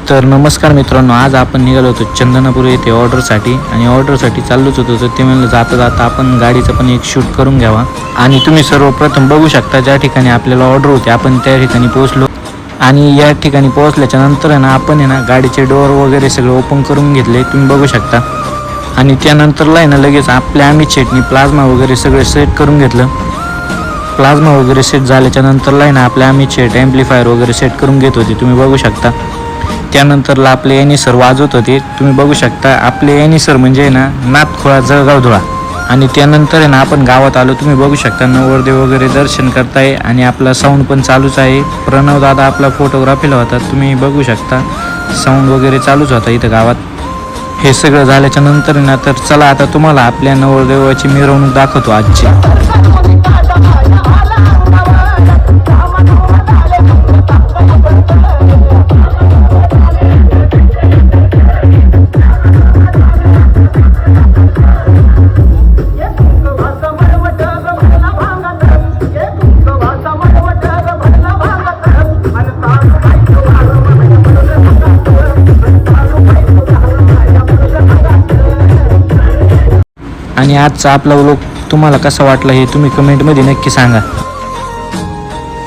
तर नमस्कार मित्रांनो, आज आपण निघालो होतो चंदनापूर येथे ऑर्डरसाठी आणि ऑर्डरसाठी चाललोच होतो. तर ते म्हणलं जाता जाता आपण गाडीचं पण एक शूट करून घ्यावा. आणि तुम्ही सर्वप्रथम बघू शकता ज्या ठिकाणी आपल्याला ऑर्डर होते आपण त्या ठिकाणी पोहोचलो. आणि या ठिकाणी पोहोचल्याच्या नंतर आहे ना आपण आहे ना गाडीचे डोअर वगैरे सगळे ओपन करून घेतले, तुम्ही बघू शकता. आणि त्यानंतरला आहे ना लगेच आपल्या अमित शेटनी प्लाझ्मा वगैरे सगळे सेट करून घेतलं. प्लाझ्मा वगैरे सेट झाल्याच्या नंतरला आहे ना आपल्या अमित शेट ॲम्प्लिफायर वगैरे सेट करून घेत होते, तुम्ही बघू शकता. त्यानंतरला आपले एनी सर वाजवत होते, तुम्ही बघू शकता. आपले एनी सर म्हणजे ना नाथखोळा जळगाव धुळा. आणि त्यानंतर आहे ना आपण गावात आलो, तुम्ही बघू शकता. नवरदेव वगैरे दर्शन करताय आणि आपला साऊंड पण चालूच आहे. प्रणव दादा आपला फोटोग्राफीला होता, तुम्ही बघू शकता. साऊंड वगैरे चालूच होता इथं गावात. हे सगळं झाल्याच्या नंतर ना तर चला आता तुम्हाला आपल्या नवरदेवाची मिरवणूक दाखवतो आजची. आणि आजचा आपला व्लॉग तुम्हाला कसा वाटला हे तुम्ही कमेंटमध्ये नक्की सांगा.